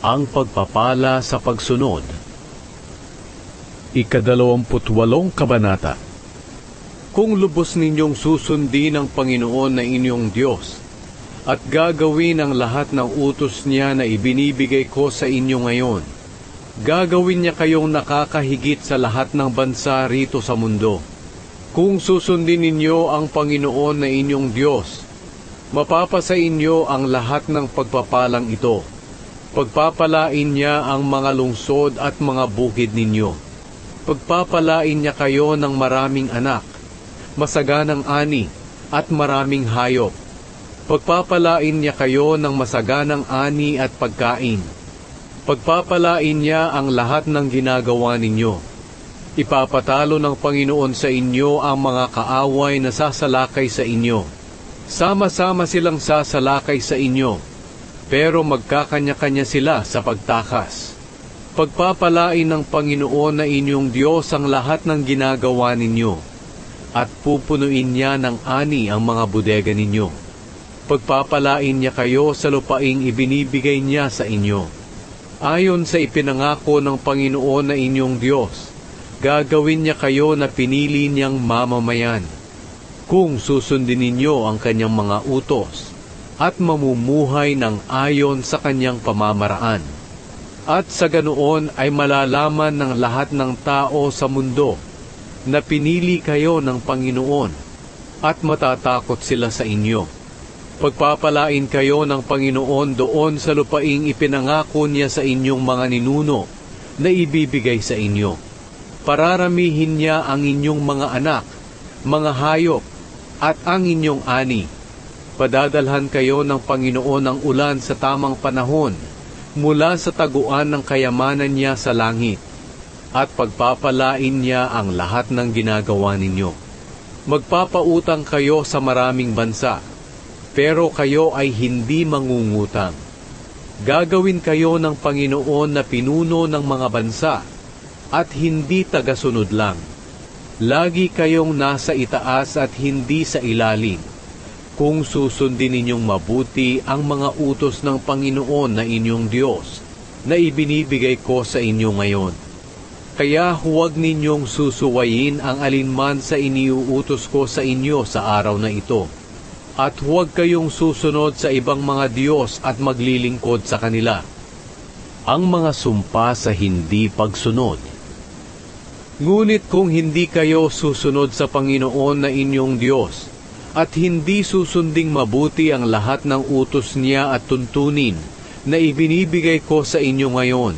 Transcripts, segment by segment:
Ang pagpapala sa pagsunod. Ika-28 Kabanata. Kung lubos ninyong susundin ang Panginoon na inyong Diyos, at gagawin ang lahat ng utos niya na ibinibigay ko sa inyo ngayon, gagawin niya kayong nakakahigit sa lahat ng bansa rito sa mundo. Kung susundin ninyo ang Panginoon na inyong Diyos, mapapasa inyo ang lahat ng pagpapalang ito. Pagpapalain niya ang mga lungsod at mga bukid ninyo. Pagpapalain niya kayo ng maraming anak, masaganang ani, at maraming hayop. Pagpapalain niya kayo ng masaganang ani at pagkain. Pagpapalain niya ang lahat ng ginagawa ninyo. Ipapatalo ng Panginoon sa inyo ang mga kaaway na sasalakay sa inyo. Sama-sama silang sasalakay sa inyo, pero magkakanya-kanya sila sa pagtakas. Pagpapalain ng Panginoon na inyong Diyos ang lahat ng ginagawa ninyo, at pupunuin niya ng ani ang mga bodega ninyo. Pagpapalain niya kayo sa lupaing ibinibigay niya sa inyo. Ayon sa ipinangako ng Panginoon na inyong Diyos, gagawin niya kayo na pinili niyang mamamayan. Kung susundin ninyo ang kanyang mga utos, at mamumuhay ng ayon sa kanyang pamamaraan. At sa ganoon ay malalaman ng lahat ng tao sa mundo na pinili kayo ng Panginoon, at matatakot sila sa inyo. Pagpapalain kayo ng Panginoon doon sa lupaing ipinangako niya sa inyong mga ninuno na ibibigay sa inyo. Pararamihin niya ang inyong mga anak, mga hayop, at ang inyong ani. Padadalhan kayo ng Panginoon ng ulan sa tamang panahon, mula sa taguan ng kayamanan niya sa langit, at pagpapalain niya ang lahat ng ginagawa ninyo. Magpapautang kayo sa maraming bansa, pero kayo ay hindi mangungutang. Gagawin kayo ng Panginoon na pinuno ng mga bansa, at hindi tagasunod lang. Lagi kayong nasa itaas at hindi sa ilalim, kung susundin ninyong mabuti ang mga utos ng Panginoon na inyong Diyos, na ibinibigay ko sa inyo ngayon. Kaya huwag ninyong susuwayin ang alinman sa iniuutos ko sa inyo sa araw na ito, at huwag kayong susunod sa ibang mga Diyos at maglilingkod sa kanila. Ang mga sumpa sa hindi pagsunod. Ngunit kung hindi kayo susunod sa Panginoon na inyong Diyos, at hindi susunding mabuti ang lahat ng utos niya at tuntunin na ibinibigay ko sa inyo ngayon,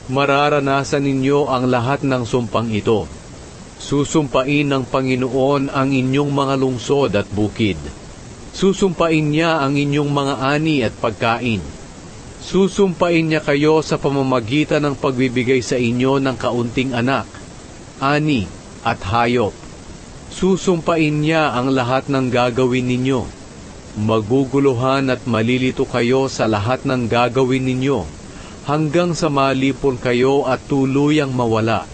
mararanasan ninyo ang lahat ng sumpang ito. Susumpain ng Panginoon ang inyong mga lungsod at bukid. Susumpain niya ang inyong mga ani at pagkain. Susumpain niya kayo sa pamamagitan ng pagbibigay sa inyo ng kaunting anak, ani at hayop. Susumpain niya ang lahat ng gagawin ninyo. Maguguluhan at malilito kayo sa lahat ng gagawin ninyo, hanggang sa malipon kayo at tuluyang mawala,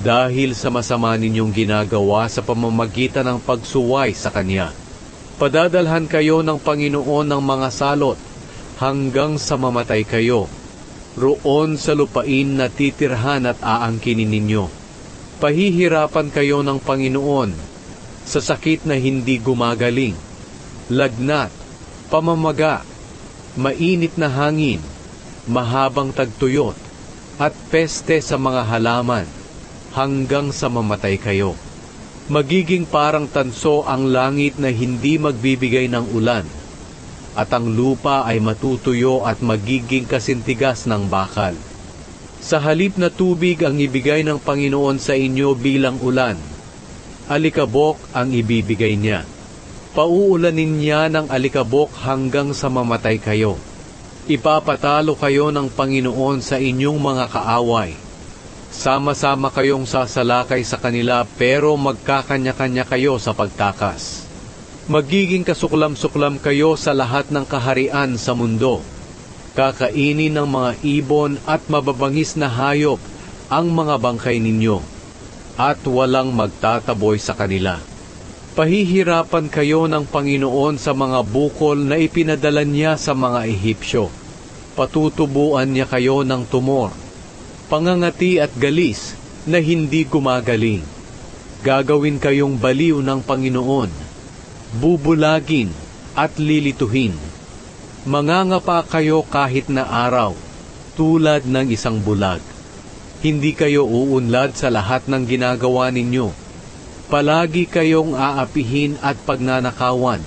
dahil sa masama ninyong ginagawa sa pamamagitan ng pagsuway sa Kanya. Padadalhan kayo ng Panginoon ng mga salot, hanggang sa mamatay kayo, roon sa lupain na titirhan at aangkinin ninyo. Pahihirapan kayo ng Panginoon sa sakit na hindi gumagaling, lagnat, pamamaga, mainit na hangin, mahabang tagtuyot, at peste sa mga halaman, hanggang sa mamatay kayo. Magiging parang tanso ang langit na hindi magbibigay ng ulan, at ang lupa ay matutuyo at magiging kasintigas ng bakal. Sa halip na tubig ang ibigay ng Panginoon sa inyo bilang ulan, alikabok ang ibibigay niya. Pauulanin niya ng alikabok hanggang sa mamatay kayo. Ipapatalo kayo ng Panginoon sa inyong mga kaaway. Sama-sama kayong sasalakay sa kanila, pero magkakanya-kanya kayo sa pagtakas. Magiging kasuklam-suklam kayo sa lahat ng kaharian sa mundo. Kakainin ng mga ibon at mababangis na hayop ang mga bangkay ninyo, at walang magtataboy sa kanila. Pahihirapan kayo ng Panginoon sa mga bukol na ipinadala niya sa mga Ehipsyo. Patutubuan niya kayo ng tumor, pangangati at galis na hindi gumagaling. Gagawin kayong baliw ng Panginoon, bubulagin at lilituhin. Mangangapa kayo kahit na araw, tulad ng isang bulag. Hindi kayo uunlad sa lahat ng ginagawa ninyo. Palagi kayong aapihin at pagnanakawan,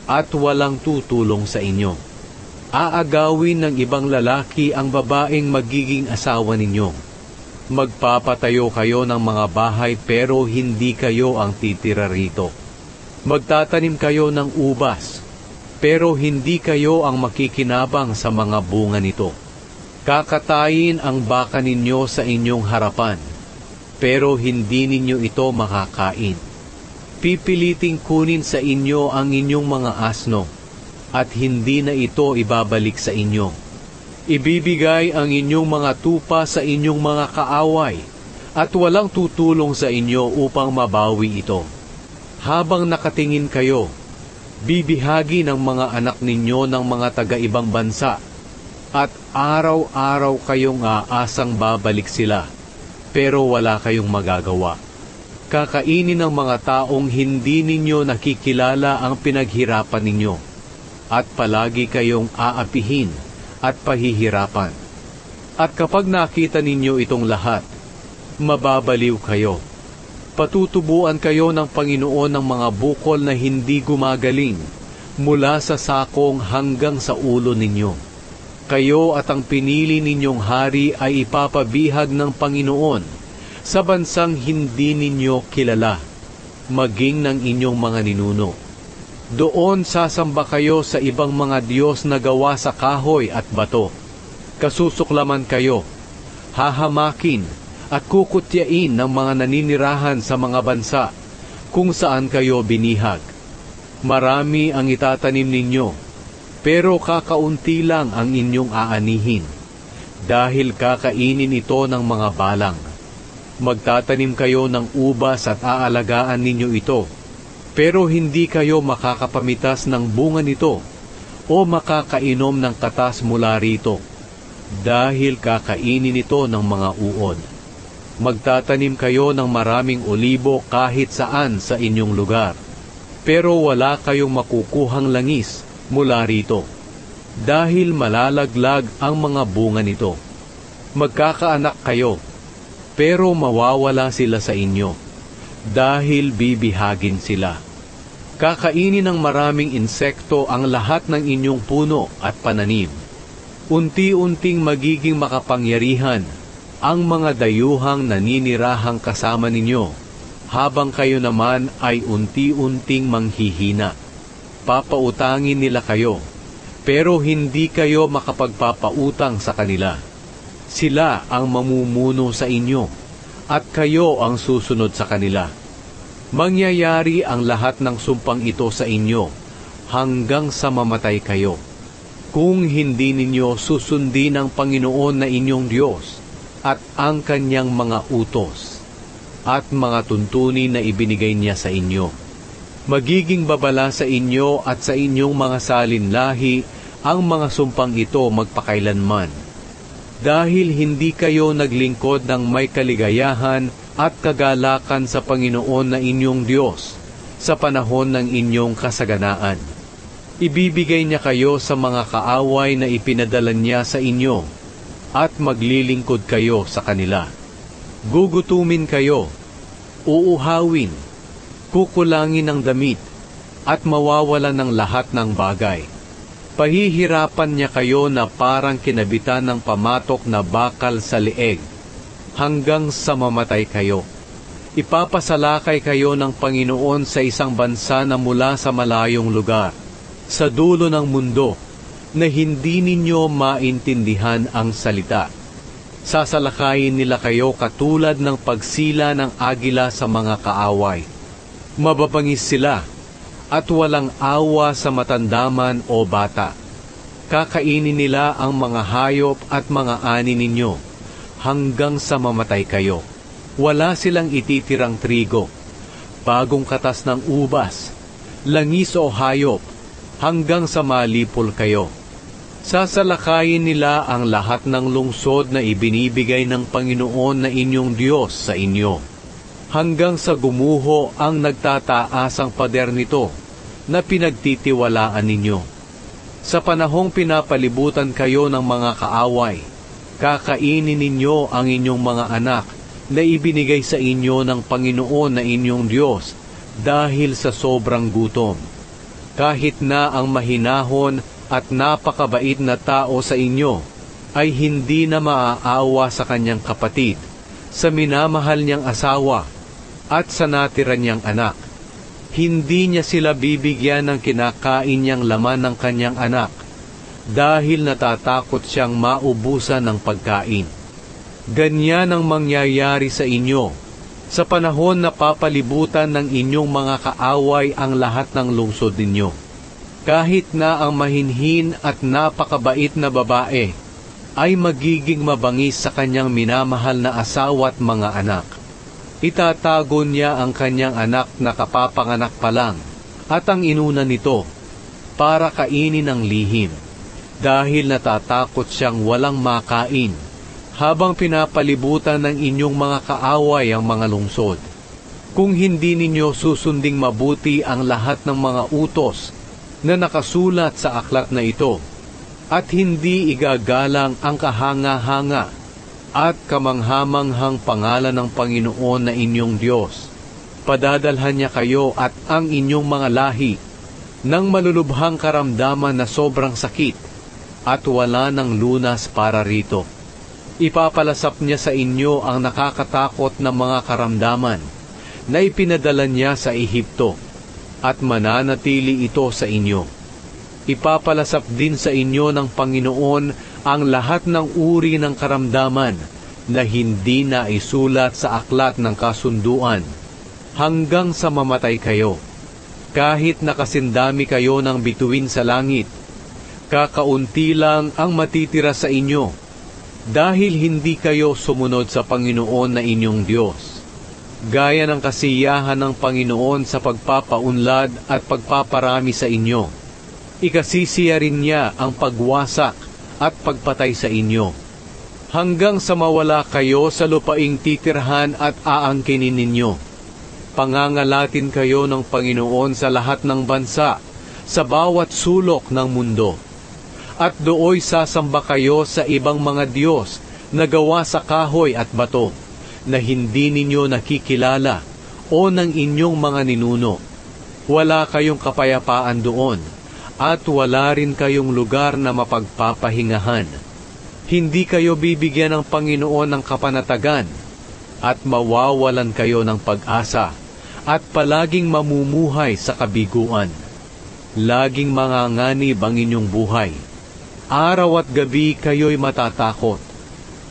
at walang tutulong sa inyo. Aagawin ng ibang lalaki ang babaeng magiging asawa ninyo. Magpapatayo kayo ng mga bahay pero hindi kayo ang titira rito. Magtatanim kayo ng ubas, pero hindi kayo ang makikinabang sa mga bunga nito. Kakatayin ang baka ninyo sa inyong harapan, pero hindi ninyo ito makakain. Pipiliting kunin sa inyo ang inyong mga asno, at hindi na ito ibabalik sa inyo. Ibibigay ang inyong mga tupa sa inyong mga kaaway, at walang tutulong sa inyo upang mabawi ito. Habang nakatingin kayo, bibihagi ng mga anak ninyo ng mga taga-ibang bansa, at araw-araw kayong aasang babalik sila, pero wala kayong magagawa. Kakainin ng mga taong hindi ninyo nakikilala ang pinaghirapan ninyo, at palagi kayong aapihin at pahihirapan. At kapag nakita ninyo itong lahat, mababaliw kayo. Patutubuan kayo ng Panginoon ng mga bukol na hindi gumagaling, mula sa sakong hanggang sa ulo ninyo. Kayo at ang pinili ninyong hari ay ipapabihag ng Panginoon sa bansang hindi ninyo kilala, maging ng inyong mga ninuno. Doon sasamba kayo sa ibang mga Diyos na gawa sa kahoy at bato. Kasusuklaman kayo, hahamakin at kukutyain ng mga naninirahan sa mga bansa kung saan kayo binihag. Marami ang itatanim ninyo, pero kakaunti lang ang inyong aanihin, dahil kakainin ito ng mga balang. Magtatanim kayo ng ubas at aalagaan ninyo ito, pero hindi kayo makakapamitas ng bunga nito o makakainom ng katas mula rito, dahil kakainin ito ng mga uod. Magtatanim kayo ng maraming olibo kahit saan sa inyong lugar, pero wala kayong makukuhang langis mula rito, dahil malalaglag ang mga bunga nito. Magkakaanak kayo, pero mawawala sila sa inyo, dahil bibihagin sila. Kakainin ng maraming insekto ang lahat ng inyong puno at pananim. Unti-unting magiging makapangyarihan ang mga dayuhang naninirahang kasama ninyo, habang kayo naman ay unti-unting manghihina. Papautangin nila kayo, pero hindi kayo makapagpapautang sa kanila. Sila ang mamumuno sa inyo, at kayo ang susunod sa kanila. Mangyayari ang lahat ng sumpang ito sa inyo hanggang sa mamatay kayo, kung hindi ninyo susundin ang Panginoon na inyong Diyos at ang kanyang mga utos at mga tuntunin na ibinigay niya sa inyo. Magiging babala sa inyo at sa inyong mga salinlahi ang mga sumpang ito magpakailanman, dahil hindi kayo naglingkod ng may kaligayahan at kagalakan sa Panginoon na inyong Diyos sa panahon ng inyong kasaganaan. Ibibigay niya kayo sa mga kaaway na ipinadala niya sa inyo, at maglilingkod kayo sa kanila. Gugutumin kayo, uuhawin, kukulangin ng damit, at mawawalan ng lahat ng bagay. Pahihirapan niya kayo na parang kinabitan ng pamatok na bakal sa leeg, hanggang sa mamatay kayo. Ipapasalakay kayo ng Panginoon sa isang bansa na mula sa malayong lugar, sa dulo ng mundo, na hindi ninyo maintindihan ang salita. Sasalakayin nila kayo katulad ng pagsila ng agila sa mga kaaway. Mababangis sila, at walang awa sa matandaman o bata. Kakainin nila ang mga hayop at mga ani ninyo, hanggang sa mamatay kayo. Wala silang ititirang trigo, bagong katas ng ubas, langis o hayop, hanggang sa malipol kayo. Sasalakayin nila ang lahat ng lungsod na ibinibigay ng Panginoon na inyong Diyos sa inyo, hanggang sa gumuho ang nagtataasang pader nito na pinagtitiwalaan ninyo. Sa panahong pinapalibutan kayo ng mga kaaway, kakainin ninyo ang inyong mga anak na ibinigay sa inyo ng Panginoon na inyong Diyos dahil sa sobrang gutom. Kahit na ang mahinahon at napakabait na tao sa inyo ay hindi na maaawa sa kanyang kapatid, sa minamahal niyang asawa at sa natira niyang anak. Hindi niya sila bibigyan ng kinakain niyang laman ng kanyang anak dahil natatakot siyang maubusan ng pagkain. Ganyan ang mangyayari sa inyo sa panahon na papalibutan ng inyong mga kaaway ang lahat ng lungsod ninyo. Kahit na ang mahinhin at napakabait na babae ay magiging mabangis sa kanyang minamahal na asawa at mga anak, itatago niya ang kanyang anak na kapapanganak pa lang at ang inuna nito para kainin ng lihim dahil natatakot siyang walang makain habang pinapalibutan ng inyong mga kaaway ang mga lungsod. Kung hindi ninyo susunding mabuti ang lahat ng mga utos na nakasulat sa aklat na ito, at hindi igagalang ang kahanga-hanga at kamanghamanghang pangalan ng Panginoon na inyong Diyos, padadalhan niya kayo at ang inyong mga lahi ng malulubhang karamdaman na sobrang sakit at wala ng lunas para rito. Ipapalasap niya sa inyo ang nakakatakot na mga karamdaman na ipinadala niya sa Ehipto, at mananatili ito sa inyo. Ipapalasap din sa inyo ng Panginoon ang lahat ng uri ng karamdaman na hindi na isulat sa aklat ng kasunduan hanggang sa mamatay kayo. Kahit nakasindami kayo ng bituin sa langit, kakaunti lang ang matitira sa inyo dahil hindi kayo sumunod sa Panginoon na inyong Diyos. Gaya ng kasiyahan ng Panginoon sa pagpapaunlad at pagpaparami sa inyo, ikasisiya rin niya ang pagwasak at pagpatay sa inyo, hanggang sa mawala kayo sa lupaing titirhan at aangkinin ninyo. Pangangalatin kayo ng Panginoon sa lahat ng bansa, sa bawat sulok ng mundo. At dooy sasamba kayo sa ibang mga Diyos na gawa sa kahoy at bato, na hindi ninyo nakikilala o ng inyong mga ninuno. Wala kayong kapayapaan doon, at wala rin kayong lugar na mapagpapahingahan. Hindi kayo bibigyan ng Panginoon ng kapanatagan, at mawawalan kayo ng pag-asa, at palaging mamumuhay sa kabiguan. Laging manganganib ang inyong buhay. Araw at gabi kayo'y matatakot,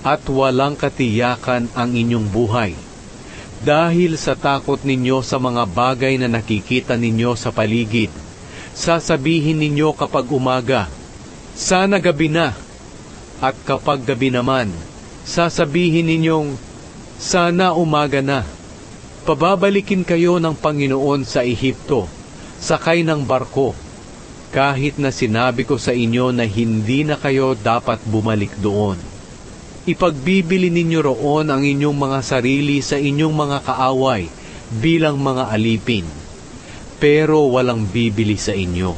at walang katiyakan ang inyong buhay. Dahil sa takot ninyo sa mga bagay na nakikita ninyo sa paligid, sasabihin ninyo kapag umaga, sana gabi na. At kapag gabi naman, sasabihin ninyong, sana umaga na. Pababalikin kayo ng Panginoon sa Ehipto, sakay ng barko, kahit na sinabi ko sa inyo na hindi na kayo dapat bumalik doon. Ipagbibili ninyo roon ang inyong mga sarili sa inyong mga kaaway bilang mga alipin, pero walang bibili sa inyo.